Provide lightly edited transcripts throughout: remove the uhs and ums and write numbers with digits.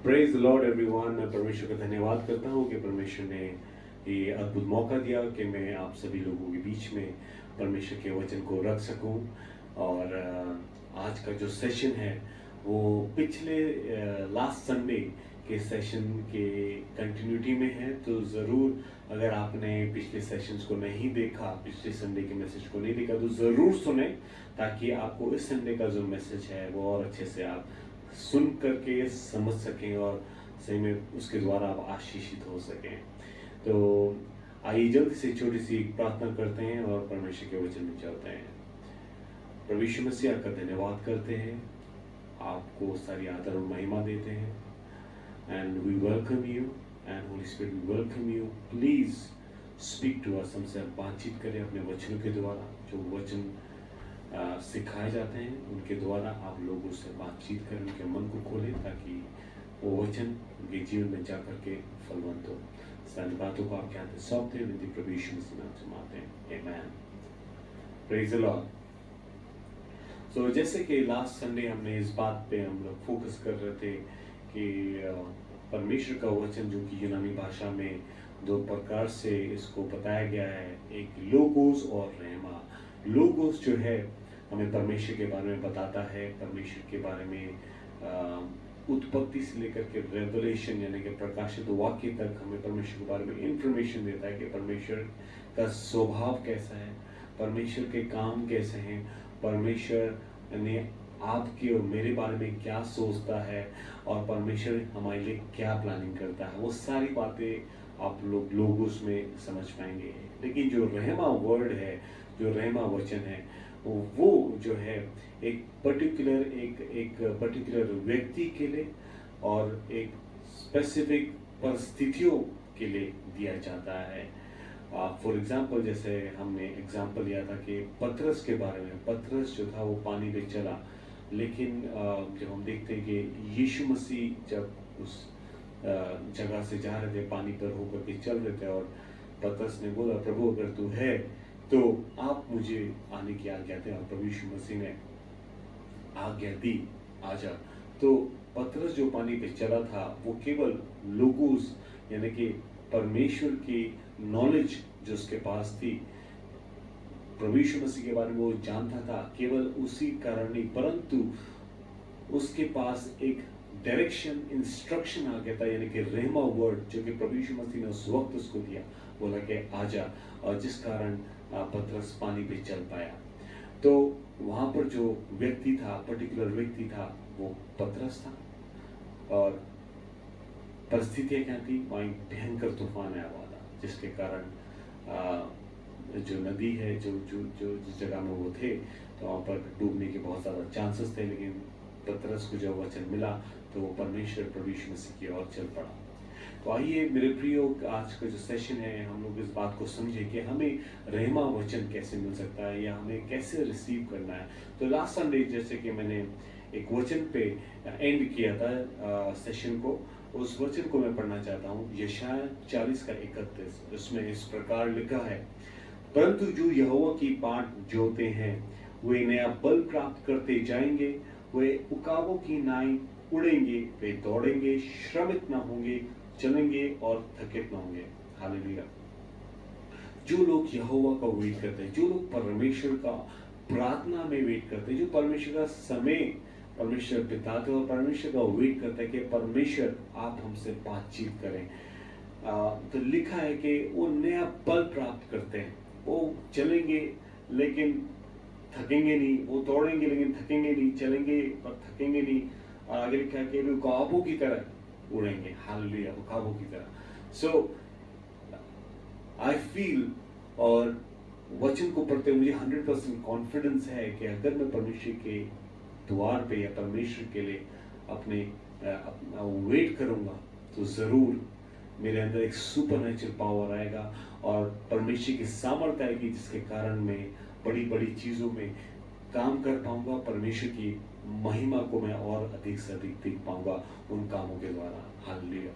Praise the Lord everyone. मैं परमेश्वर का धन्यवाद करता हूँ कि परमेश्वर ने ये अद्भुत मौका दिया कि मैं आप सभी लोगों के बीच में परमेश्वर के वचन को रख सकूं। और आज का जो सेशन है वो पिछले लास्ट संडे के सेशन के कंटिन्यूटी में है। तो ज़रूर अगर आपने पिछले सेशंस को नहीं देखा, पिछले संडे के मैसेज को नहीं देखा, तो ज़रूर सुने, ताकि आपको इस संडे का जो मैसेज है वो और अच्छे से आप सुन करके समझ सकें और सही में उसके द्वारा आप आशीषित हो सकें। तो आइए जल्दी से छोटी सी प्रार्थना करते हैं और परमेश्वर के वचन में चलते हैं। प्रभु यीशु मसीह का धन्यवाद करते हैं, आपको सारी आदर और महिमा देते हैं। And we welcome you and holy spirit we welcome you. Please speak to us, हमसे बातचीत करें अपने वचनों के द्वारा। जो वचन सिखाए जाते हैं उनके द्वारा आप लोगों से बातचीत करें, उनके मन को खोलें, ताकि वो वचन उनके जीवन में जा करके फलवंत हो। सारी बातों को आपके हाथ में सौंपते हैं, विनती प्रभु यीशु मसीह नाम से मांगते हैं, amen. Praise the lord. So जैसे कि लास्ट संडे हमने इस बात पे हम लोग फोकस कर रहे थे कि परमेश्वर का वचन जो कि यूनानी भाषा में दो प्रकार से इसको बताया गया है, एक लोगोस और रहमा। लोगोस जो है हमें परमेश्वर के बारे में बताता है, परमेश्वर के बारे में उत्पत्ति से लेकर के रेवलेशन यानी कि प्रकाशित वाक्य तक हमें परमेश्वर के बारे में इंफॉर्मेशन देता है कि परमेश्वर का स्वभाव कैसा है, परमेश्वर के काम कैसे हैं, परमेश्वर ने आपके और मेरे बारे में क्या सोचता है, और परमेश्वर हमारे लिए क्या प्लानिंग करता है। वो सारी बातें आप लोग लोगोस में समझ पाएंगे। लेकिन जो रहमा वर्ड है, जो रहमा वचन है, वो जो है एक पर्टिकुलर व्यक्ति के लिए और एक स्पेसिफिक परिस्थितियों के लिए दिया जाता है। फॉर एग्जाम्पल, जैसे हमने एग्जाम्पल लिया था कि पतरस के बारे में। पतरस जो था वो पानी पे चला, लेकिन जब हम देखते हैं कि यीशु मसीह जब उस जगह से जा रहे थे, पानी पर होकर के चल रहे थे, और पतरस ने बोला, प्रभु अगर तू है तो आप मुझे आने की आज्ञा दें, और प्रभु यीशु मसीह ने आज्ञा दी, आजा। तो पतरस जो पानी पे चला था वो केवल लोगोस यानी कि परमेश्वर की नॉलेज जो उसके पास थी, प्रभु यीशु मसीह के बारे में वो जानता था, केवल उसी कारण नहीं, परंतु उसके पास एक डायरेक्शन, इंस्ट्रक्शन आ गया था, यानी कि रहमा वर्ड जो कि प्रभु यीशु मसीह ने उस वक्त उसको दिया, बोला कि आजा, और जिस कारण पतरस पानी पे चल पाया। तो वहां पर जो व्यक्ति था, पर्टिकुलर व्यक्ति था, वो पतरस था। और परिस्थितियां क्या थी, वहां एक भयंकर तूफान आया हुआ था, जिसके कारण जो नदी है, जो जो जो जिस जगह में वो थे, तो वहां पर डूबने के बहुत ज्यादा चांसेस थे। लेकिन पतरस को जब वचन मिला तो वो परमेश्वर प्रभु यीशु मसीह की ओर चल पड़ा। तो आइए मेरे प्रियो, आज का जो सेशन है, हम लोग इस बात को समझें कि हमें रहमा वचन कैसे मिल सकता है, या हमें कैसे रिसीव करना है। तो लास्ट संडे जैसे कि मैंने एक वचन पे एंड किया था सेशन को, उस वचन को मैं पढ़ना चाहता हूँ। यशायाह 40:31, उसमें इस प्रकार लिखा है, परंतु जो यहोवा की बाट जोते हैं वे नया बल प्राप्त करते जाएंगे, वे उकाबों की नाई उड़ेंगे, वे दौड़ेंगे, श्रमित न होंगे, चलेंगे और थकित न होंगे। हालेलुया। जो लोग यहोवा का वेट करते हैं, जो लोग परमेश्वर का प्रार्थना में वेट करते हैं, जो परमेश्वर का समय परमेश्वर बिताते हैं और परमेश्वर का वेट करते हैं कि परमेश्वर आप हमसे बातचीत करें, तो लिखा है कि वो नया बल प्राप्त करते हैं। वो चलेंगे लेकिन थकेंगे नहीं, वो दौड़ेंगे लेकिन थकेंगे नहीं, चलेंगे पर थकेंगे नहीं। और आगे लिखा है कि वे ख्वाबों की तरह उड़ेंगे। हालेलुया, ख्वाबों की तरह। सो आई फील, और वचन को पढ़ते हुए मुझे 100% कॉन्फिडेंस है कि अगर मैं परमेश्वर के द्वार पे या परमेश्वर के लिए अपने अपना वेट करूंगा, तो जरूर मेरे अंदर एक सुपरनेचुरल पावर आएगा और परमेश्वर की सामर्थ्य आएगी, जिसके कारण मैं बड़ी बड़ी चीजों में काम कर पाऊंगा। परमेश्वर की महिमा को मैं और अधिक से अधिक देख पाऊंगा उन कामों के द्वारा। हालेलुया।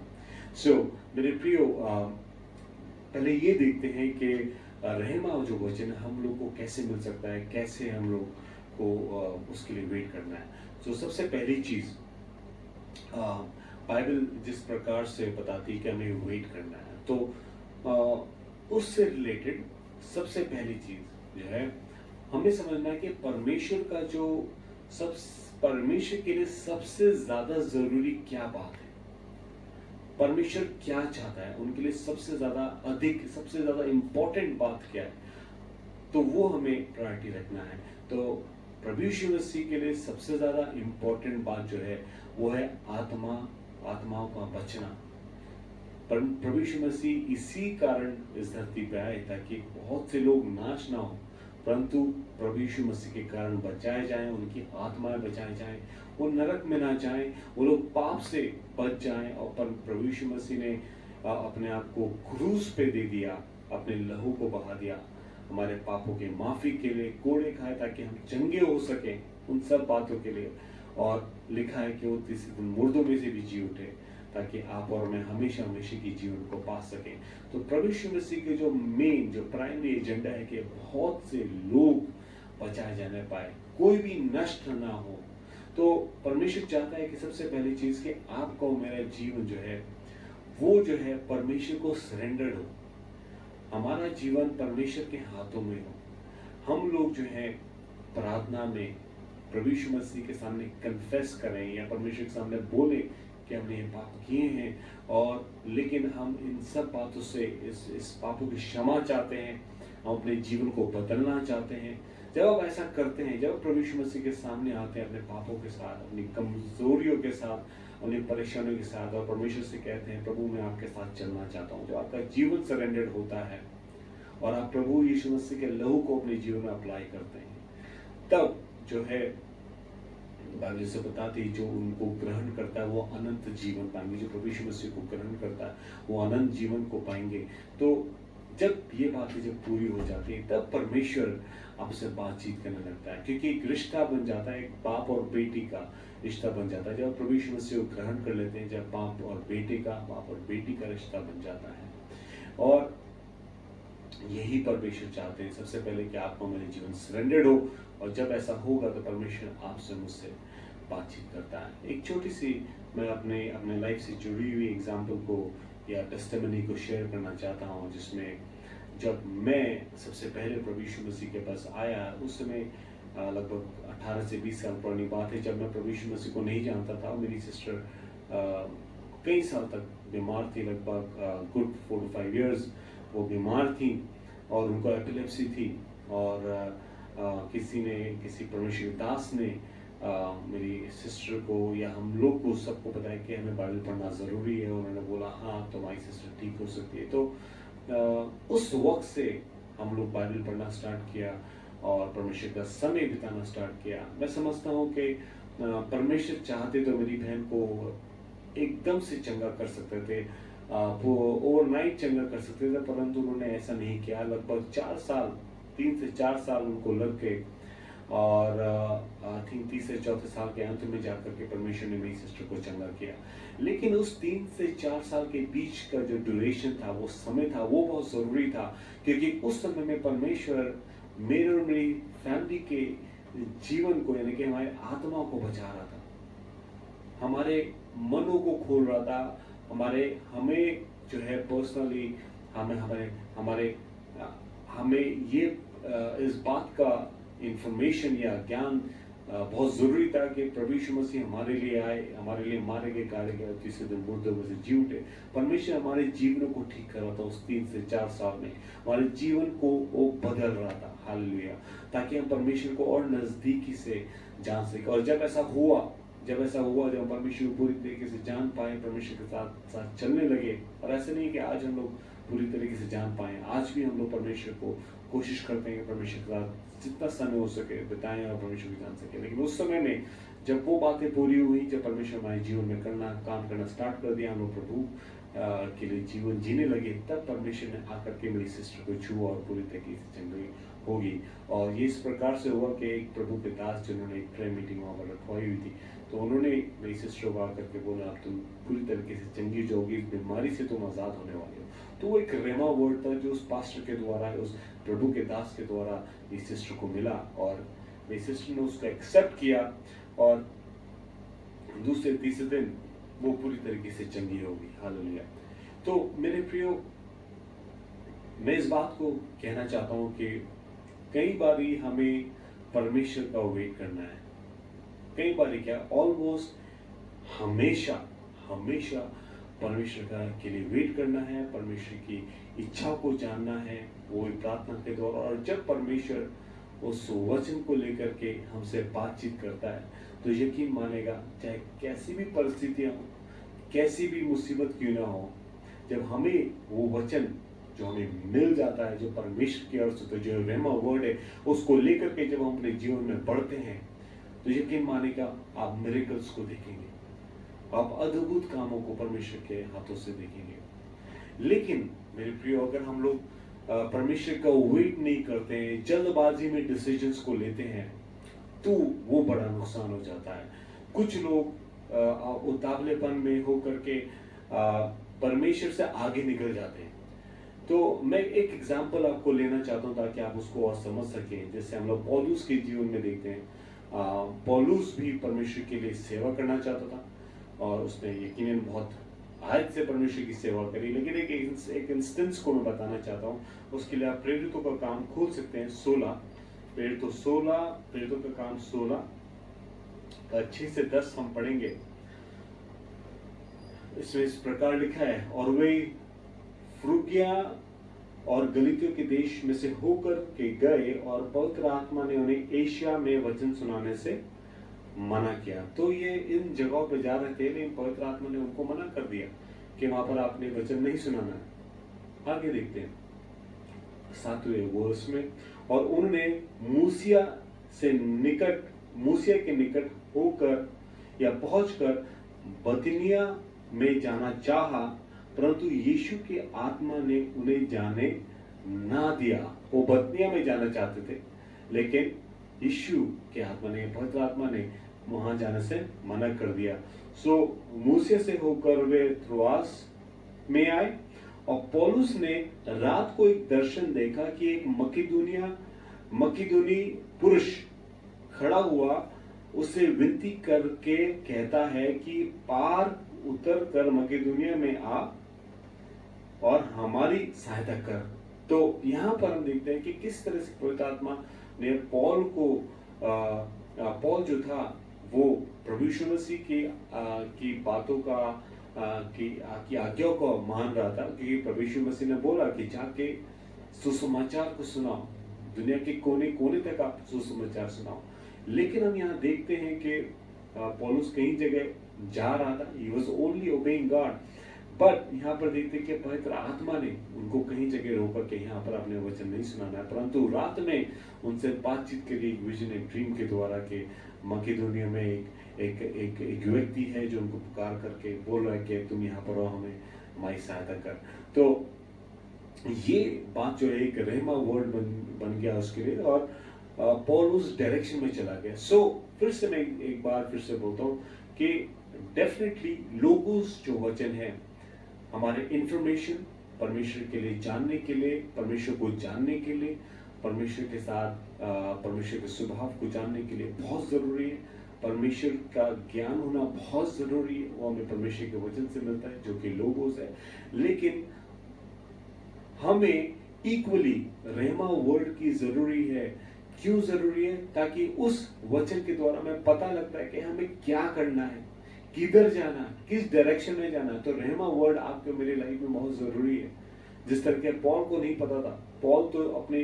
सो मेरे प्रियो, पहले ये देखते हैं कि रहमा जो वचन हम लोग को कैसे मिल सकता है, कैसे हम लोग को उसके लिए वेट करना है। तो सबसे पहली चीज, बाइबल जिस प्रकार से बताती है कि हमें वेट करना है, तो उससे रिलेटेड सबसे पहली चीज जो है हमें समझना है कि परमेश्वर का जो सब परमेश्वर के लिए सबसे ज्यादा जरूरी क्या बात है, परमेश्वर क्या चाहता है, उनके लिए सबसे ज्यादा अधिक सबसे ज्यादा इंपॉर्टेंट बात क्या है, तो वो हमें प्रायोरिटी रखना है। तो प्रभु यीशु मसीह के लिए सबसे ज्यादा इंपॉर्टेंट बात जो है वो है आत्माओं का बचना। पर प्रभु यीशु मसीह इसी कारण इस धरती पे आए ताकि बहुत से लोग नाश ना हो, परंतु प्रभु यीशु मसीह के कारण बचाए जाएं, उनकी आत्माएं बचाई जाएं, वो नरक में ना जाएं, वो लोग पाप से बच जाएं। और प्रभु यीशु मसीह ने अपने आप को क्रूस पे दे दिया, अपने लहू को बहा दिया हमारे पापों के माफी के लिए, कोड़े खाए ताकि हम चंगे हो सकें उन सब बातों के लिए। और लिखा है कि वो तीसरे दिन मुर्दों में से भी जी उठे ताकि आप और मैं हमेशा हमेशा की जीवन को पा सकें। तो प्रभु यीशु मसीह के जो मेन जो प्राइमरी एजेंडा है कि बहुत से लोग बचाए जाने पाए, कोई भी नष्ट ना हो। तो परमेश्वर चाहता है कि सबसे पहली चीज कि आपका और मेरा जीवन जो है वो जो है परमेश्वर को सरेंडर्ड हो, हमारा जीवन परमेश्वर के हाथों में हो। हम लोग जो है प्रार्थना में प्रभु यीशु मसीह के सामने कन्फेस करें या परमेश्वर के सामने बोले कि हमने ये पाप किए हैं, और लेकिन हम इन सब बातों से इस पापों की क्षमा चाहते हैं, हम अपने जीवन को बदलना चाहते हैं। जब आप ऐसा करते हैं, जब प्रभु यीशु मसीह के सामने आते हैं अपने पापों के साथ, अपनी कमजोरियों के साथ, अपनी परेशानियों के साथ, और परमेश्वर से कहते हैं प्रभु मैं आपके साथ चलना चाहता हूँ, जब आपका जीवन सरेंडर्ड होता है और आप प्रभु यीशु मसीह के लहू को अपने जीवन में अप्लाई करते हैं, तब जो है बाइबल से बताती है जो उनको ग्रहण करता है वो अनंत जीवन पाएंगे। जो प्रभु यीशु मसीह को ग्रहण करता है वो अनंत जीवन को पाएंगे। तो जब ये बातें जब पूरी हो जाती है तब परमेश्वर आपसे बातचीत करने लगता है, क्योंकि एक रिश्ता बन जाता है, एक बाप और बेटी का रिश्ता बन जाता है। जब प्रभु यीशु मसीह को ग्रहण कर लेते हैं, जब बाप और बेटी का रिश्ता बन जाता है। और यही परमेश्वर चाहते हैं सबसे पहले कि आपको मेरे जीवन सरेंडर्ड हो, और जब ऐसा होगा तो परमेश्वर आपसे मुझसे बातचीत करता है। एक छोटी सी मैं अपने लाइफ से जुड़ी हुई एग्जाम्पल को या टेस्टिमनी को शेयर करना चाहता हूँ, जिसमें जब मैं सबसे पहले प्रभु यीशु मसीह के पास आया उस समय लगभग 18 से 20 साल पुरानी बात है, जब मैं प्रभु यीशु मसीह को नहीं जानता था। मेरी सिस्टर कई साल तक बीमार थी, लगभग गुड 4 to 5 years वो बीमार थी और उनको एपिलेप्सी थी। और किसी परमेश्वर दास ने मेरी सिस्टर को या हम लोग को सबको बताया कि हमें बाइबल पढ़ना ज़रूरी है। उन्होंने बोला हाँ तुम्हारी सिस्टर ठीक हो सकती है। तो उस वक्त से हम लोग बाइबल पढ़ना स्टार्ट किया और परमेश्वर का समय बिताना स्टार्ट किया। मैं समझता हूँ कि परमेश्वर चाहते तो मेरी बहन को एकदम से चंगा कर सकते थे, वो ओवरनाइट चंगा कर सकते थे, परंतु उन्होंने ऐसा नहीं किया। लगभग 3 से 4 साल उनको लग गए और आई थिंक 3 से 4 साल के अंत में जाकर के परमेश्वर ने मेरी सिस्टर को चंगा किया। लेकिन उस 3 से 4 साल के बीच का जो ड्यूरेशन था, वो समय था, वो बहुत ज़रूरी था, क्योंकि उस समय में परमेश्वर मेरे और मेरी फैमिली के जीवन को यानी कि हमारे आत्मा को बचा रहा था, हमारे मनों को खोल रहा था, हमें जो है पर्सनली हमें ये इस बात का इंफॉर्मेशन या ज्ञान बहुत ज़रूरी था कि प्रभु यीशु मसीह हमारे लिए आए, हमारे लिए मारे गए, गाड़े गए, तीसरे दिन मुर्दों में से जी उठे। परमेश्वर हमारे जीवनों को ठीक कर रहा था उस 3 से 4 साल में, हमारे जीवन को वो बदल रहा था। हालेलुया। ताकि हम परमेश्वर को और नज़दीकी से जान सकें। और जब ऐसा हुआ जब हम परमेश्वर को पूरी तरीके से जान पाए, परमेश्वर के साथ चलने लगे। और ऐसे नहीं कि आज हम लोग पूरी तरीके से जान पाए, आज भी हम लोग परमेश्वर को कोशिश करते हैं कि परमेश्वर के साथ जितना समय हो सके बिताएं और परमेश्वर को जान सके। लेकिन उस समय में जब वो बातें पूरी हुई, जब परमेश्वर हमारे जीवन में काम करना स्टार्ट कर दिया, हम लोग प्रभु के लिए जीवन जीने लगे, तब परमेश्वर ने आकर के मेरी सिस्टर को छुआ और पूरी तरीके से चंगी होगी। और ये इस प्रकार से हुआ कि एक प्रभु के दास जिन्होंने एक प्रेयर मीटिंग वहाँ पर रखवाई हुई थी, तो उन्होंने मेरी सिस्टर को आकर के बोला अब तुम पूरी तरीके से चंगी जाओगी, इस बीमारी से तुम आज़ाद होने वाले हो। तो वो एक रेमा वर्ड था जो उस पास्टर के द्वारा, उस प्रभु के दास के द्वारा मेरी सिस्टर को मिला, और मेरी सिस्टर ने उसको एक्सेप्ट किया। और दूसरे तीसरे दिन वो पूरी तरीके से चंगी होगी। हालेलुया। तो मेरे प्रियो, मैं इस बात को कहना चाहता हूं कि कई बारी हमें परमेश्वर का वेट करना है। कई बारी क्या, ऑलमोस्ट हमेशा हमेशा परमेश्वर का के लिए वेट करना है, परमेश्वर की इच्छा को जानना है, वो प्रार्थना के द्वारा। और जब परमेश्वर उस वचन को लेकर के हमसे बातचीत करता है, तो यकीन मानेगा, चाहे कैसी भी परिस्थितियां हो, कैसी भी मुसीबत क्यों ना हो, जब हमें वो वचन जो हमें मिल जाता है, जो परमेश्वर की ओर से, तो जो रेमा वर्ड है, उसको लेकर के जब हम अपने जीवन में बढ़ते हैं, तो यकीन मानेगा आप मिरेकल्स को देखेंगे, आप अद्भुत कामों को परमेश्वर के हाथों से देखेंगे। लेकिन मेरे प्रियो, अगर हम लोग परमेश्वर का वेट नहीं करते हैं, जल्दबाजी में डिसीजंस को लेते हैं, तो वो बड़ा नुकसान हो जाता है। कुछ लोग उतावलेपन में होकर के परमेश्वर से आगे निकल जाते हैं। तो मैं एक एग्जांपल आपको लेना चाहता हूं ताकि आप उसको और समझ सकें। जैसे हम लोग पौलुस के जीवन में देखते हैं, पौलुस भी परमेश्वर के लिए सेवा करना चाहता था और उसने यकीनन बहुत आयत से परमेश्वर की सेवा करी। लेकिन एक इंस्टेंस को मैं बताना चाहता हूँ, उसके लिए आप प्रेरितों का काम खोल सकते हैं। 16 प्रेरितों का काम 16 6 से 10 हम पढ़ेंगे। इसमें इस प्रकार लिखा है, और वे फ्रूगिया और गलीतियों के देश में से होकर के गए और पवित्र आत्मा ने उन्हें एशिया में वचन सुनाने से मना किया। तो ये इन जगहों पे जा रहे थे, लेकिन पवित्र आत्मा ने उनको मना कर दिया कि वहां पर आपने वचन नहीं सुनाना है। आगे देखते हैं 7वें वर्ष में, और उन्होंने मूसिया के निकट होकर या पहुंचकर बतिनिया में जाना चाहा, परंतु यीशु की आत्मा ने उन्हें जाने ना दिया। वो बतनिया में जाना चाहते थे, लेकिन यीशु के आत्मा ने, पवित्र आत्मा ने वहां जाने से मना कर दिया। सो मूसिया से होकर वे त्रोआस में आए, और पौलुस ने रात को एक दर्शन देखा कि एक मकिदुनी पुरुष खड़ा हुआ, उसे विनती करके कहता है कि पार उतर कर मकिदुनिया में आ और हमारी सहायता कर। तो यहां पर हम देखते हैं कि किस तरह से पवित्र आत्मा ने पौल जो था वो प्रभु यीशु मसीह की बातों की आज्ञाओं को मान रहा था, क्योंकि प्रभु यीशु मसीह ने बोला कि जाके सुसमाचार को सुनाओ, दुनिया के कोने कोने तक आप सुसमाचार सुनाओ। लेकिन हम यहाँ देखते हैं कि पौलुस कई जगह जा रहा था, he was only obeying God, but यहाँ पर देखते हैं कि पवित्र आत्मा ने उनको कहीं जगह रोकर के यहाँ पर अपने वचन नहीं सुनाना है, परंतु रात में उनसे बातचीत करिए एक विजन, एक ड्रीम के द्वारा के मकिदुनिया में एक व्यक्ति है जो उनको पुकार करके बोल रहा है कि तुम यहाँ पर आओ, हमारी सहायता कर। तो ये बात जो है एक रहमा वर्ड बन गया उसके लिए, और पॉल उस डायरेक्शन में चला गया। सो फिर से मैं एक बार फिर से बोलता हूँ कि डेफिनेटली लोगोस जो वचन है हमारे इंफॉर्मेशन, परमेश्वर के लिए जानने के लिए, परमेश्वर को जानने के लिए, परमेश्वर के साथ परमेश्वर के स्वभाव को जानने के लिए बहुत जरूरी है। परमेश्वर का ज्ञान होना बहुत जरूरी है, वो हमें परमेश्वर के वचन से मिलता है जो कि लोगोस है। लेकिन हमें इक्वली रहमा वर्ड की जरूरी है। क्यों जरूरी है? ताकि उस वचन के द्वारा हमें पता लगता है कि हमें क्या करना है, किधर जाना है, किस डायरेक्शन में जाना है। तो रहमा वर्ड आपके मेरे लाइफ में बहुत जरूरी है। जिस तरह के पॉल को नहीं पता था, पॉल तो अपने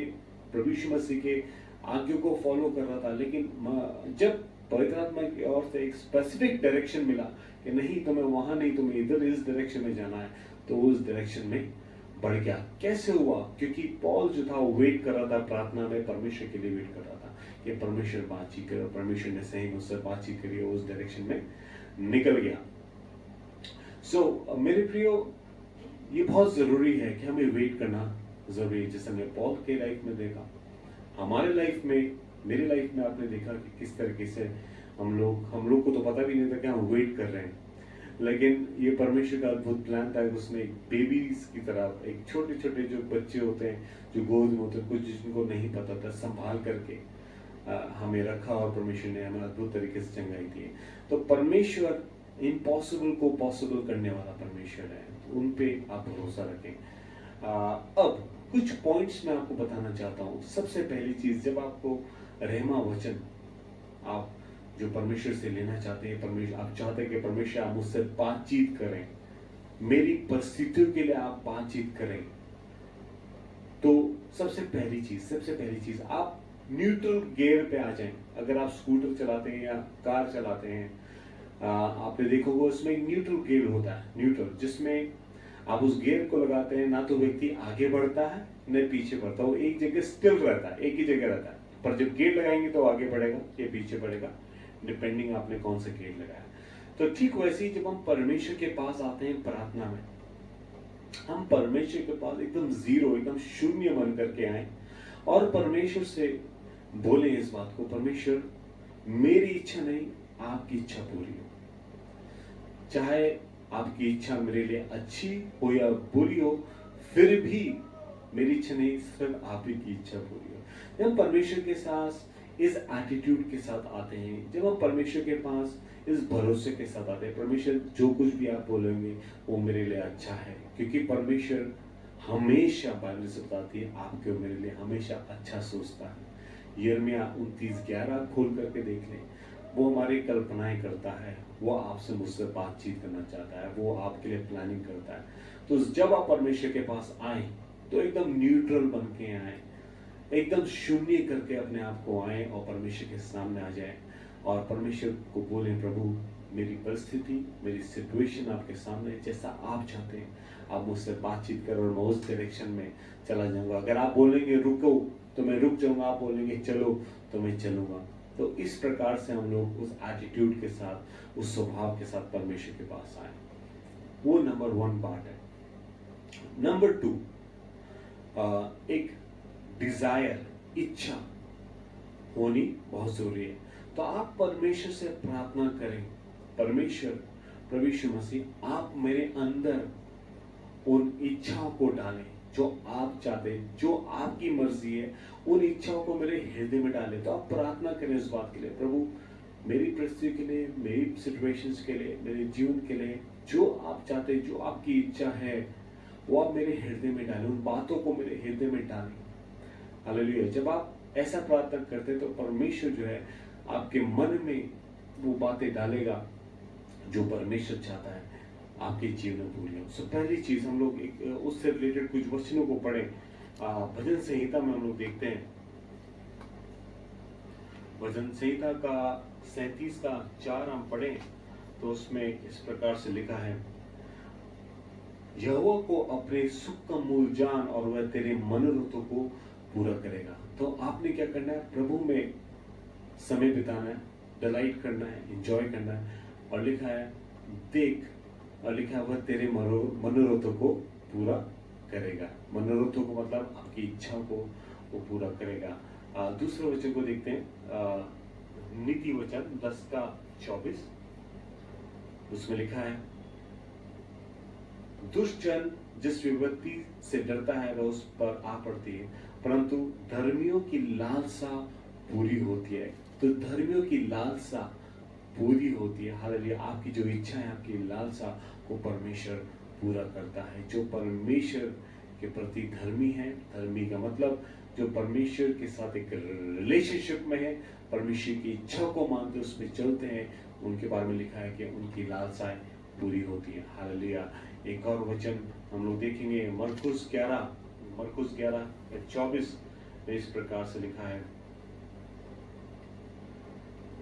प्रभु यीशु मसीह के आज्ञा को फॉलो कर रहा था, लेकिन जब पवित्र आत्मा की ओर से एक स्पेसिफिक डायरेक्शन मिला कि नहीं तुम्हें वहां नहीं, तुम्हें इधर इस डायरेक्शन में जाना है, तो उस डायरेक्शन में बढ़ गया। कैसे हुआ? क्योंकि पॉल जो था वो वेट कर रहा था, प्रार्थना में परमेश्वर के लिए वेट कर रहा था कि परमेश्वर बातचीत करे, परमेश्वर ने सही मुझसे बातचीत करी, उस डायरेक्शन में निकल गया। सो मेरे प्रियो, ये बहुत जरूरी है कि हमें वेट करना जरूरी है। जैसे हमने पॉल के लाइफ में देखा, हमारे लाइफ में, मेरे लाइफ में आपने देखा कि किस तरीके से हम लोग को तो पता भी नहीं था कि हम वेट कर रहे हैं, लेकिन ये परमेश्वर का अद्भुत प्लान था। उसने एक बेबीज की तरह, एक छोटे छोटे जो बच्चे होते हैं जो गोद में होते हैं, कुछ जिनको नहीं पता था, संभाल करके हमें रखा और परमेश्वर ने हमें अद्भुत तरीके से चंगाई दी। तो परमेश्वर इम्पॉसिबल को पॉसिबल करने वाला परमेश्वर है, उन पे आप भरोसा रखें। अब कुछ पॉइंट्स मैं आपको बताना चाहता हूँ। सबसे पहली चीज, जब आपको रहमा वचन आप जो परमेश्वर से लेना चाहते हैं, परमेश्वर आप चाहते हैं कि परमेश्वर आप मुझसे बातचीत करें, मेरी परिस्थितियों के लिए आप बातचीत करें, तो सबसे पहली चीज आप न्यूट्रल गियर पे आ जाएं। अगर आप स्कूटर चलाते हैं या कार चलाते हैं, आपने देखा होगा उसमें एक न्यूट्रल गियर होता है, न्यूट्रल, जिसमें आप उस गियर को लगाते हैं, ना तो व्यक्ति आगे बढ़ता है न पीछे बढ़ता है, वो एक जगह स्टिल रहता है, एक ही जगह रहता है। पर जब गियर लगाएंगे तो आगे बढ़ेगा या पीछे बढ़ेगा, डिपेंडिंग आपने कौन सा गियर लगाया। तो ठीक वैसे ही जब हम परमेश्वर के पास आते हैं प्रार्थना में, हम परमेश्वर के पास एकदम जीरो, एकदम शून्य बन करके आए और परमेश्वर से बोले इस बात को, परमेश्वर मेरी इच्छा नहीं, आपकी इच्छा पूरी हो। चाहे आपकी इच्छा मेरे लिए अच्छी हो या बुरी हो, फिर भी मेरी इच्छा नहीं, सिर्फ आप ही की इच्छा पूरी हो। जब हम परमेश्वर के साथ इस एटीट्यूड के साथ आते हैं, जब हम परमेश्वर के पास इस भरोसे के साथ आते हैं, परमेश्वर जो कुछ भी आप बोलेंगे वो मेरे लिए अच्छा है, क्योंकि परमेश्वर हमेशा, बाइबल से बताती है, आपके और मेरे लिए हमेशा अच्छा सोचता है। यिर्मयाह 29:11 खोल करके देख लें, वो हमारी कल्पनाएं करता है, वो आपसे मुझसे बातचीत करना चाहता है, वो आपके लिए प्लानिंग करता है। तो जब आप परमेश्वर के पास आए तो एकदम न्यूट्रल बन के आए, एकदम शून्य करके अपने आप को आए और परमेश्वर के सामने आ जाए और परमेश्वर को बोले, प्रभु मेरी परिस्थिति, मेरी सिचुएशन आपके सामने, जैसा आप चाहते हैं आप मुझसे बातचीत करो और मैं उस डायरेक्शन में चला जाऊंगा। अगर आप बोलेंगे रुको तो मैं रुक जाऊंगा, आप बोलेंगे चलो तो मैं चलूंगा। तो इस प्रकार से हम लोग उस एटीट्यूड के साथ, उस स्वभाव के साथ परमेश्वर के पास आए। वो नंबर 1 पार्ट है। नंबर 2, एक डिजायर, इच्छा होनी बहुत जरूरी है। तो आप परमेश्वर से प्रार्थना करें, परमेश्वर, प्रभु यीशु मसीह, आप मेरे अंदर उन इच्छाओं को डालें जो आप चाहते हैं, जो आपकी मर्जी है, उन इच्छाओं को मेरे हृदय में डालें। तो आप प्रार्थना करें इस बात के लिए, प्रभु मेरी परिस्थिति के लिए, मेरी सिचुएशंस के लिए, मेरे जीवन के लिए, जो आप चाहते हैं, जो आपकी इच्छा है, वो आप मेरे हृदय में डालें, उन बातों को मेरे हृदय में डालें। हालेलुया। जब आप ऐसा प्रार्थना करते हैं तो परमेश्वर जो है आपके मन में वो बातें डालेगा जो परमेश्वर चाहता है आपके जीवन में पूरी हो। सो पहली चीज, हम लोग एक उससे रिलेटेड कुछ वचनों को पढ़ें। भजन संहिता में हम लोग देखते हैं, भजन संहिता का 37:4 हम पढ़ें तो उसमें इस प्रकार से लिखा है, यहोवा को अपने सुख का मूल जान और वह तेरे मनोरथों को पूरा करेगा। तो आपने क्या करना है, प्रभु में समय बिताना है, डिलाइट करना है, एंजॉय करना है। और लिखा है देख, और लिखा है वह तेरे मनोरथों को पूरा करेगा। मनोरथों को मतलब आपकी इच्छाओं को वो पूरा करेगा। दूसरे वचन को देखते हैं, नीति वचन 10:24, उसमें लिखा है, दुष्ट जन जिस विपत्ति से डरता है वह उस पर आ पड़ती है, परंतु धर्मियों की लालसा पूरी होती है। तो धर्मियों की लालसा पूरी होती है। हालेलुया। आपकी जो इच्छा है, आपकी लालसा को परमेश्वर पूरा करता है। जो परमेश्वर के प्रति धर्मी है, धर्मी का मतलब जो परमेश्वर के साथ एक रिलेशनशिप में है, परमेश्वर की इच्छा को मानते उसमें चलते हैं, उनके बारे में लिखा है कि उनकी लालसाएं पूरी होती है। हालेलुया। एक और वचन हम लोग देखेंगे, मरकुस 11:24 में इस प्रकार से लिखा है,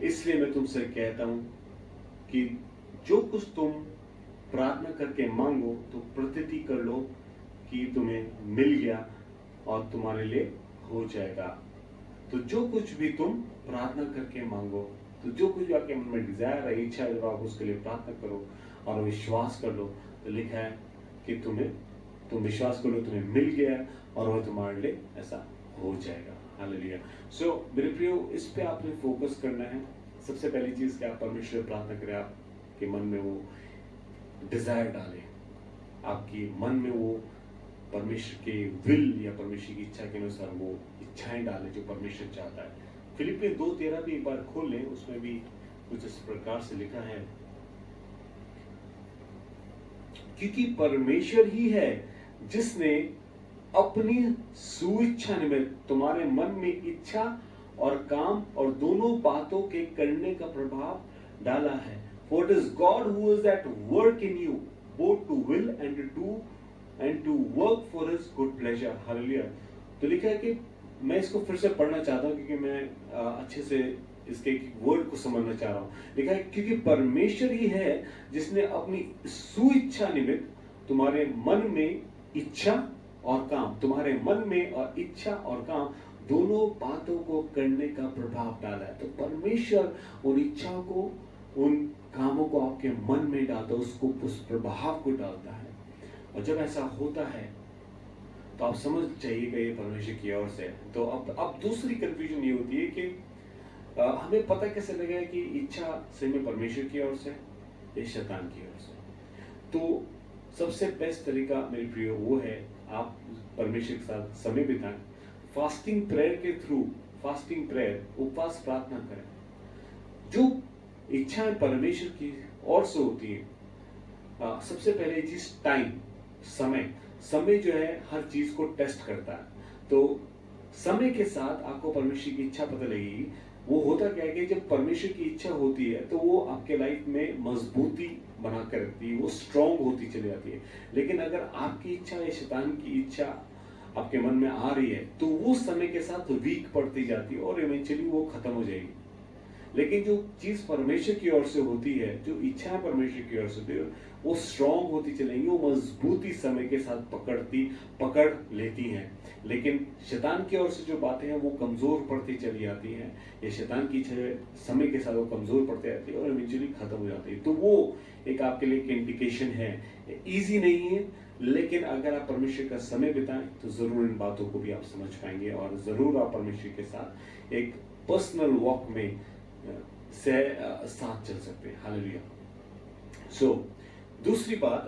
इसलिए मैं तुमसे कहता हूं कि जो कुछ तुम प्रार्थना करके मांगो तो प्रतीति कर लो कि तुम्हें मिल गया और तुम्हारे लिए हो जाएगा। तो जो कुछ भी तुम प्रार्थना करके मांगो, तो जो कुछ भी आपके मन में डिजायर है, इच्छा है, जब आप उसके लिए प्रार्थना करो और विश्वास कर लो, तो लिखा है कि तुम विश्वास करो, तुम्हें मिल गया और वह तुम्हारे लिए ऐसा हो जाएगा। हालेलुया। सो मेरे प्रियो, इस पे आपने फोकस करना है। सबसे पहली चीज कि आप परमेश्वर से प्रार्थना करें, आपके मन में वो डिजायर डालें, आपकी मन में वो परमेश्वर के विल या परमेश्वर की इच्छा के अनुसार वो इच्छाएं डालें जो परमेश्वर चाहता है। फिलिपियन 2:13 भी एक बार खोल लें, उसमें भी कुछ इस प्रकार से लिखा है, क्योंकि परमेश्वर ही है जिसने अपनी सुइच्छा निमित्त तुम्हारे मन में इच्छा और काम और दोनों बातों के करने का प्रभाव डाला है। For it is God who is at work in you, both to will and to work for His good pleasure. Hallelujah. तो लिखा है कि मैं इसको फिर से पढ़ना चाहता हूँ क्योंकि मैं अच्छे से इसके वर्ड को समझना चाह रहा हूँ। लिखा है क्योंकि परमेश्वर ही है जिसने अपनी सुइच्छा निमित्त तुम्हारे मन में इच्छा और काम, तुम्हारे मन में और इच्छा और काम दोनों बातों को करने का प्रभाव डाला है। तो परमेश्वर उन इच्छाओं को, उन कामों को आपके मन में डालता है, उसको उस प्रभाव को डालता है। और जब ऐसा होता है तो आप समझ जाइएगा ये परमेश्वर की ओर से। तो अब दूसरी कंफ्यूजन ये होती है कि हमें पता कैसे लगेगा कि इच्छा सही में परमेश्वर की ओर से या शैतान की ओर से। तो सबसे बेस्ट तरीका मेरे प्रियो वो है आप परमेश्वर के साथ समय बिताएं, फास्टिंग प्रेयर के थ्रू, फास्टिंग प्रेयर, उपवास प्रार्थना करें। जो इच्छाएं परमेश्वर की ओर से होती है, सबसे पहले चीज टाइम, समय जो है हर चीज को टेस्ट करता है। तो समय के साथ आपको परमेश्वर की इच्छा पता लगेगी। वो होता क्या है कि जब परमेश्वर की इच्छा होती है तो वो आपके लाइफ में मजबूती बना कर रखती है, वो स्ट्रांग होती चली जाती है। लेकिन अगर आपकी इच्छा या शैतान की इच्छा आपके मन में आ रही है तो वो समय के साथ वीक पड़ती जाती है और इवेंचुअली वो खत्म हो जाएगी। लेकिन जो चीज परमेश्वर की ओर से होती है, जो इच्छा परमेश्वर की ओर से होती है, वो स्ट्रांग होती चलेंगी, वो मजबूती समय के साथ पकड़ लेती हैं। लेकिन शैतान की ओर से जो बातें हैं वो कमजोर पड़ती चली जाती हैं, या शैतान की इच्छा समय के साथ वो कमजोर पड़ती जाती है और इवेंचुअली खत्म हो जाती है। तो वो एक आपके लिए एक इंडिकेशन है। ईजी नहीं है, लेकिन अगर आप परमेश्वर का समय बिताएं तो जरूर इन बातों को भी आप समझ पाएंगे और जरूर आप परमेश्वर के साथ एक पर्सनल वॉक में साथ चल सकते हैं। हालेलुया। सो दूसरी बात,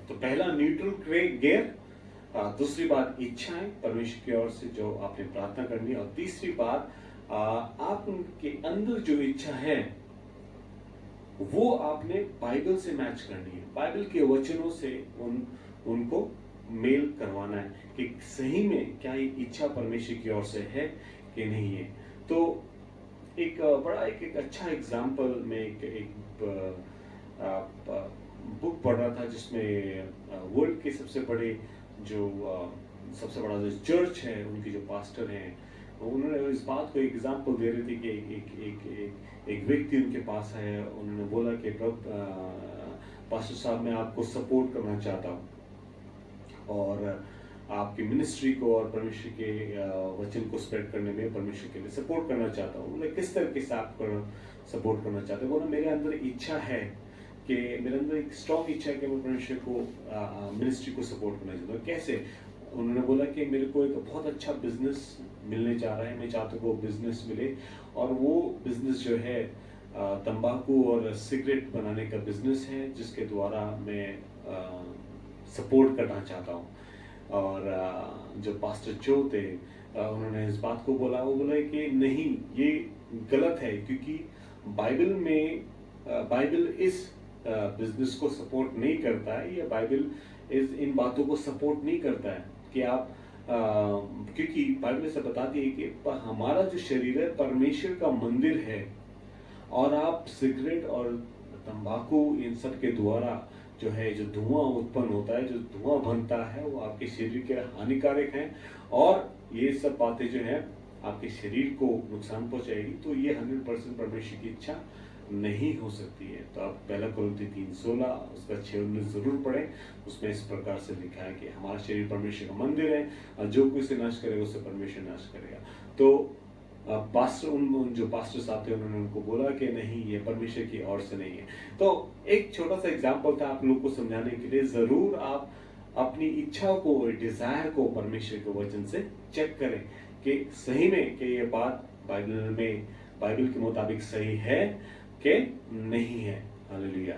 तो पहला न्यूट्रल गियर, दूसरी बात इच्छाएं परमेश्वर की ओर से जो आपने प्रार्थना करनी, और तीसरी बात आपके अंदर जो इच्छा है वो आपने बाइबल से मैच करनी है, बाइबल के वचनों से उनको मेल करवाना है कि सही में क्या ये इच्छा परमेश्वर की ओर से है कि नहीं है। तो एक बड़ा एक अच्छा एग्जाम्पल में एक बुक पढ़ रहा था जिसमें वर्ल्ड के सबसे बड़ा जो चर्च है, उनके जो पास्टर हैं, उन्होंने इस बात को एग्जाम्पल दे रहे थे कि एक व्यक्ति उनके पास है। उन्होंने बोला कि पास्टर साहब मैं आपको सपोर्ट करना चाहता हूँ और आपकी मिनिस्ट्री को और परमेश्वर के वचन को स्प्रेड करने में परमेश्वर के लिए सपोर्ट करना चाहता हूँ। मतलब किस तरीके से आप सपोर्ट करना चाहते हैं? बोला मेरे अंदर इच्छा है कि मेरे अंदर एक स्ट्रॉन्ग इच्छा है कि मैं परमेश्वर को मिनिस्ट्री को सपोर्ट करना चाहता हूँ। कैसे? उन्होंने बोला कि मेरे को एक बहुत अच्छा बिजनेस मिलने जा रहा है, मैं चाहता हूँ वो बिजनेस मिले, और वो बिजनेस जो है तंबाकू और सिगरेट बनाने का बिजनेस है जिसके द्वारा मैं सपोर्ट करना चाहता हूँ। और जो पास्टर चो थे उन्होंने इस बात को बोला, वो बोला कि नहीं ये गलत है, क्योंकि बाइबल इस बिजनेस को सपोर्ट नहीं करता है, या बाइबल इन बातों को सपोर्ट नहीं करता है कि आप क्योंकि बाइबल से बताती है कि हमारा जो शरीर है परमेश्वर का मंदिर है, और आप सिगरेट और तंबाकू इन सब के द्वारा जो है जो धुआं उत्पन्न होता है, जो धुआं बनता है, वो आपके शरीर के हानिकारक हैं, और ये सब बातें जो है आपके शरीर को नुकसान पहुंचाएगी। तो ये 100% परमेश्वर की इच्छा नहीं हो सकती है। तो आप पहला कोरिन्थी 3:16 उसका 6:19 जरूर पढ़ें। उसमें इस प्रकार से लिखा है कि हमारा शरीर परमेश्वर का मंदिर है, और जो कोई इसे नाश करेगा उसे परमेश्वर नाश करेगा। तो पास्टर उन जो पास्टर साहब थे उन्होंने उनको बोला कि नहीं ये परमेश्वर की ओर से नहीं है। तो एक छोटा सा एग्जांपल था आप लोग को समझाने के लिए। जरूर आप अपनी इच्छा को, डिजायर को परमेश्वर के वचन से चेक करें कि सही में कि ये बात बाइबल के मुताबिक सही है कि नहीं है। हालेलुया।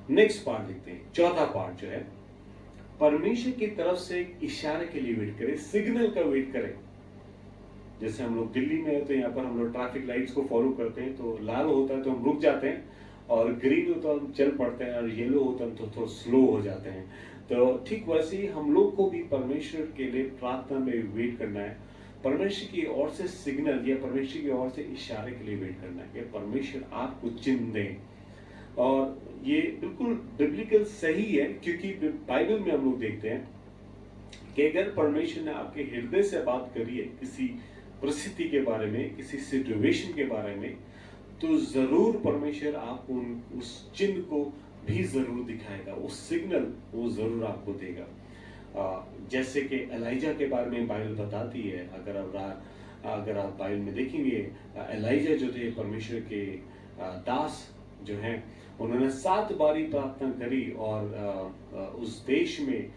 नेक्स्ट पार्ट देखते हैं। चौथा पार्ट जो है, परमेश्वर की तरफ से इशारे के लिए वेट करें, सिग्नल का वेट करें। जैसे हम लोग दिल्ली में है तो यहाँ पर हम लोग ट्रैफिक लाइट्स को फॉलो करते हैं, तो लाल होता है तो हम रुक जाते हैं, और ग्रीन हो तो हम चल पड़ते हैं और येलो हो तो हम तो थोड़ा स्लो हो जाते हैं। तो ठीक वैसे ही हम लोग को भी परमेश्वर के लिए प्रार्थना में वेट करना है, परमेश्वर की ओर से सिग्नल या परमेश्वर की ओर से इशारे के लिए वेट करना है कि परमेश्वर आपको चिन्ह दें। और ये बिल्कुल बिब्लिकल सही है, क्योंकि बाइबल में हम लोग देखते हैं कि अगर परमेश्वर ने आपके हृदय से बात करी है किसी परिस्थिति के बारे में, किसी सिचुएशन के बारे में, तो जरूर परमेश्वर आपको उस चिन्ह को भी जरूर दिखाएगा, उस सिग्नल वो जरूर आपको देगा। जैसे कि एलाइजा के बारे में बाइबल बताती है, अगर आप बाइबल में देखेंगे, एलाइजा जो थे परमेश्वर के दास जो हैं, उन्होंने 7 बारी प्रार्थना करी और उस देश में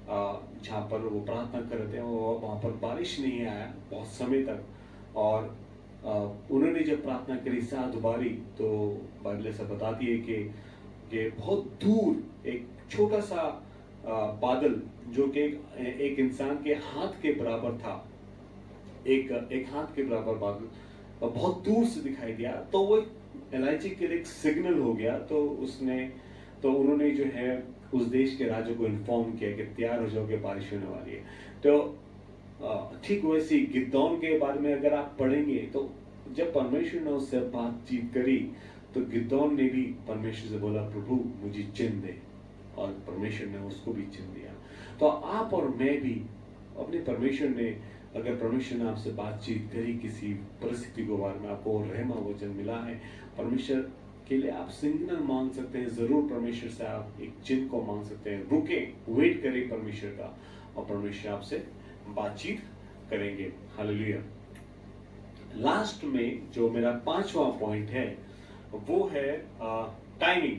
जहाँ पर वो प्रार्थना कर रहे थे वहाँ पर बारिश नहीं आया बहुत समय तक। और उन्होंने जब प्रार्थना करी 7 बारी, तो बाइबल ऐसा बताती है कि बहुत दूर एक छोटा सा बादल जो कि एक इंसान के हाथ के बराबर था, एक हाथ के बराबर बादल बहुत दूर से दिखाई दिया, तो वो एलाइजा के लिए एक सिग्नल हो गया। तो उन्होंने जो है उस देश के राजा को इन्फॉर्म किया कि तैयार हो जाओ कि बारिश होने वाली है। तो ठीक वैसे गिदौन के बारे में अगर आप पढ़ेंगे, तो जब परमेश्वर ने उससे बातचीत करी तो गिदौन ने भी परमेश्वर से बोला, प्रभु मुझे चिन्ह दे, और परमेश्वर ने उसको भी चिन्ह दिया। तो आप और मैं भी अपने परमेश्वर ने, अगर परमेश्वर ने आपसे बातचीत करी किसी परिस्थिति को बारे में, आपको रहमा वचन मिला है, परमेश्वर के लिए आप सिग्नल मांग सकते हैं, जरूर परमेश्वर से आप एक चिन्ह को मांग सकते हैं। रुके, वेट करें परमेश्वर का, और परमेश्वर आपसे बातचीत करेंगे। हालेलुया। लास्ट में जो मेरा 5वां पॉइंट है वो है टाइमिंग,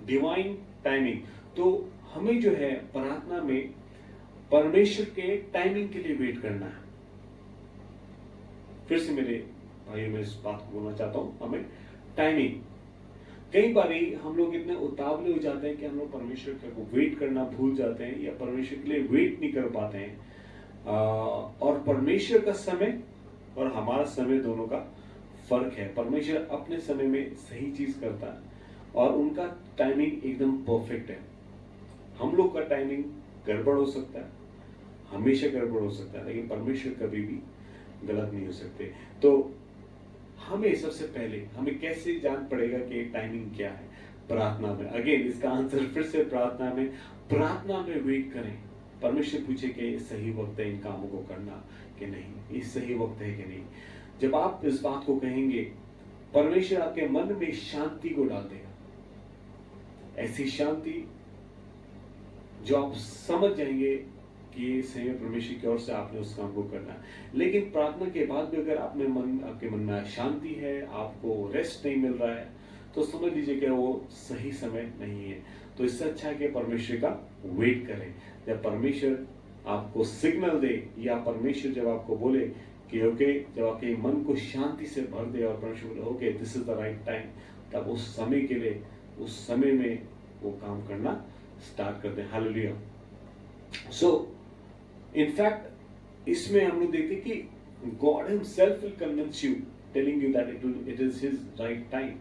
डिवाइन टाइमिंग। तो हमें जो है प्रार्थना में परमेश्वर के टाइमिंग के लिए वेट करना है। फिर से मेरे भाइयों में इस बात को बोलना चाहता हूं, हमें टाइमिंग, कई बार हम लोग इतने उतावले हो जाते हैं कि हम लोग परमेश्वर को वेट करना भूल जाते हैं या परमेश्वर के लिए वेट नहीं कर पाते हैं। और परमेश्वर का समय और हमारा समय दोनों का फर्क है। परमेश्वर अपने समय में सही चीज करता है और उनका टाइमिंग एकदम परफेक्ट है। हम लोग का टाइमिंग गड़बड़ हो सकता है, हमेशा गड़बड़ हो सकता है, लेकिन परमेश्वर कभी भी गलत नहीं हो सकते। तो हमें सबसे पहले हमें कैसे जान पड़ेगा कि टाइमिंग क्या है? प्रार्थना में। अगेन इसका आंसर फिर से प्रार्थना में वेट करें। परमेश्वर पूछे कि ये सही वक्त है इन कामों को करना कि नहीं, ये सही वक्त है कि नहीं। जब आप इस बात को कहेंगे, परमेश्वर आपके मन में शांति को डाल देगा, ऐसी शांति जो आप समझ जाएंगे कि ये सही परमेश्वर की ओर से आपने उस काम को करना है। लेकिन प्रार्थना के बाद भी अगर आपके मन में अशांति है, आपको रेस्ट नहीं मिल रहा है, तो समझ लीजिए कि वो सही समय नहीं है। तो इससे अच्छा है कि परमेश्वर का वेट करें। जब परमेश्वर आपको सिग्नल दे या परमेश्वर जब आपको बोले कि ओके, जब आपके मन को शांति से भर दे और परमेश्वर बोले okay this is the right time, तब उस समय के लिए उस समय में वो काम करना स्टार्ट कर दें। हालेलुया। सो इनफैक्ट इसमें हम लोग देखते कि God himself will convince you, telling you that it is his right time.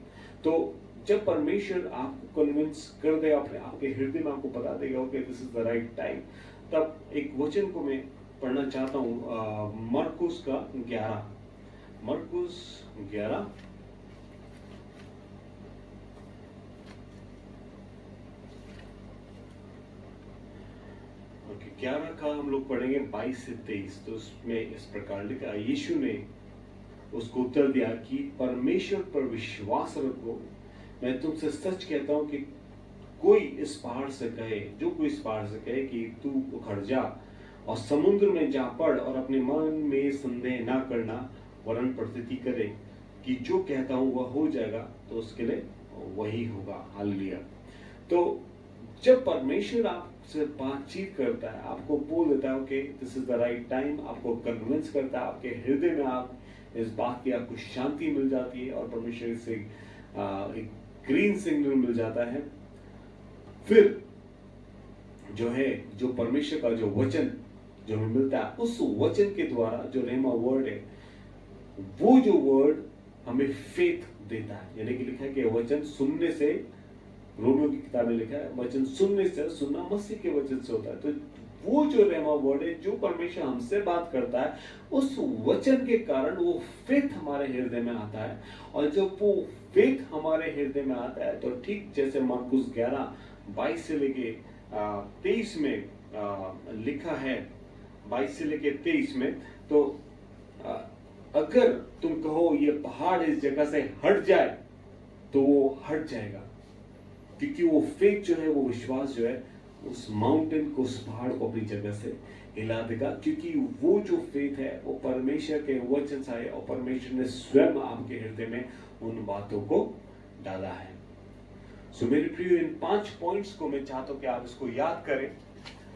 तो जब परमेश्वर आपको कन्विंस कर दे, आपके हृदय में आपको बता देगा okay this is the right time, तब एक वचन को मैं पढ़ना चाहता हूं, मरकुस का 11, मरकुस 11 11 का हम लोग पढ़ेंगे 22 से 23। तो उसमें इस प्रकार लिखा, यीशु ने उसको उत्तर दिया कि परमेश्वर पर विश्वास रखो, मैं तुमसे सच कहता हूं कि कोई इस पहाड़ से कहे, जो कोई इस पहाड़ से कहे कि तू उखड़ जा और समुद्र में जा पड़, और अपने मन में संदेह ना करना वरन प्रतीति करे कि जो कहता हूं वह हो जाएगा, तो उसके लिए वही होगा। हालेलुया। तो जब परमेश्वर आपसे बातचीत करता है, आपको बोल देता है okay this is the right time, आपको कन्विंस करता है, आपके हृदय में आप इस बात की आपको शांति मिल जाती है और परमेश्वर से एक ग्रीन सिग्नल मिल जाता है, फिर जो है जो परमेश्वर का जो वचन जो हमें मिलता है, उस वचन के द्वारा जो रेमा वर्ड है, वो जो वर्ड हमें फेथ देता है, यानी कि लिखा है कि वचन सुनने से, रोमियो की किताब में लिखा है वचन सुनने से, सुनना मसीह के वचन से होता है। तो वो जो रेमा वर्ड है, जो परमेश्वर हमसे बात करता है, उस वचन के कारण वो फेथ हमारे हृदय में आता है। और जब वो फेथ हमारे हृदय में आता है, तो ठीक जैसे मरकुस 11:22 से लेके 23 में लिखा है, 22 से लेके 23 में, तो अगर तुम कहो ये पहाड़ इस जगह से हट जाए, तो वो हट जाएगा, क्योंकि वो फेथ जो है, वो विश्वास जो है, उस माउंटेन को, उस पहाड़ को अपनी जगह से हिला देगा, क्योंकि वो जो फेथ है वो परमेश्वर के वचन से है, और परमेश्वर ने स्वयं आपके हृदय में उन बातों को डाला है। सो मेरे प्रिय, इन 5 पॉइंट्स को मैं चाहता हूं कि आप इसको याद करें।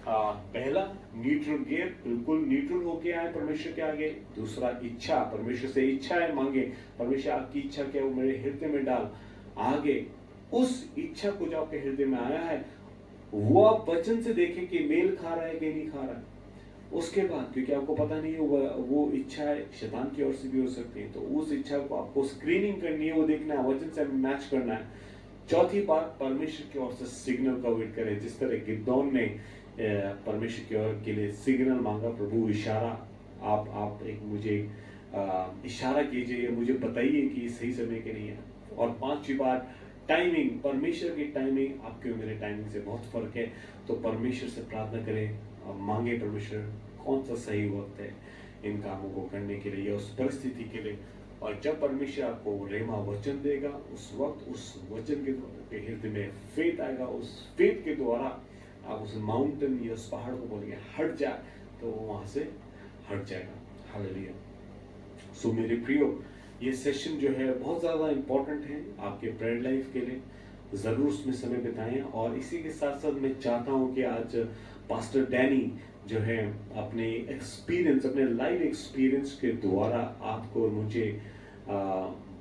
पहला, न्यूट्रल गियर, बिल्कुल न्यूट्रल होके आए परमेश्वर के आगे। दूसरा, इच्छा, परमेश्वर से इच्छाएं मांगे, परमेश्वर आपकी इच्छा क्या वो मेरे हृदय में डाल। आगे उस इच्छा को जो आपके हृदय में आया है, वो आप वचन से देखें कि मेल खा रहा है कि नहीं खा रहा है। उसके बाद, क्योंकि आपको पता नहीं है वो इच्छा शैतान की ओर से भी हो सकती है, तो उस इच्छा को आपको स्क्रीनिंग करनी है, वो देखना है, वचन से मैच करना है। चौथी बात, परमेश्वर की ओर से सिग्नल का वेट करें। जिस तरह गिदोन ने परमेश्वर की ओर के लिए सिग्नल मांगा, प्रभु इशारा, आप एक मुझे इशारा कीजिए, मुझे बताइए कि सही समय के नहीं है। और 5वीं बात, टाइमिंग, परमेश्वर की टाइमिंग आपके और मेरे टाइमिंग से बहुत फर्क है। तो परमेश्वर से प्रार्थना करें, मांगे परमेश्वर कौन सा सही वक्त है इन कामों को करने के लिए या उस परिस्थिति के लिए। और जब परमेश्वर आपको रेमा वचन देगा, उस वक्त उस वचन के हृदय में फेथ आएगा। उस फेथ के द्वारा आप उस माउंटेन या उस पहाड़ को बोलेंगे हट जाए, तो वो वहां से हट जाएगा। हालेलुया। सो मेरे प्रियो, ये सेशन जो है बहुत ज़्यादा इम्पोर्टेंट है आपके प्रेयर लाइफ के लिए, ज़रूर उसमें समय बिताएं। और इसी के साथ साथ मैं चाहता हूं कि आज पास्टर डैनी जो है अपने एक्सपीरियंस, अपने लाइव एक्सपीरियंस के द्वारा आपको और मुझे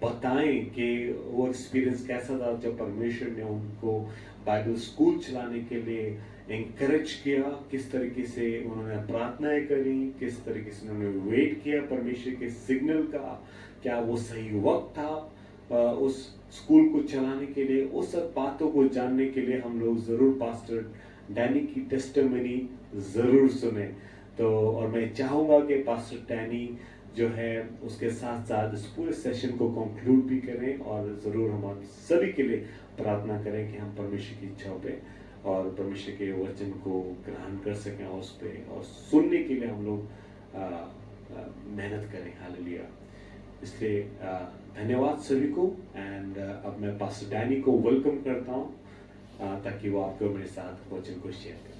बताएं कि वो एक्सपीरियंस कैसा था जब परमेश्वर ने उनको बाइबल स्कूल चलाने के लिए एंकरेज किया, किस तरीके से उन्होंने प्रार्थनाएं करी, किस तरीके से उन्होंने वेट किया परमेश्वर के सिग्नल का, क्या वो सही वक्त था उस स्कूल को चलाने के लिए। उस सब बातों को जानने के लिए हम लोग जरूर पास्टर डैनी की टेस्टिमनी जरूर सुने। तो और मैं चाहूंगा कि पास्टर डैनी जो है उसके साथ साथ इस पूरे सेशन को कंक्लूड भी करें, और जरूर हम सभी के लिए प्रार्थना करें कि हम परमेश्वर की इच्छाओं पे और परमेश्वर के वचन को ग्रहण कर सकें, और उस पे और सुनने के लिए हम लोग मेहनत करें। हालेलुया। इसलिए धन्यवाद सभी को। एंड अब मैं पास्टर डैनी को वेलकम करता हूँ ताकि वो आपको मेरे साथ वचन को शेयर करें।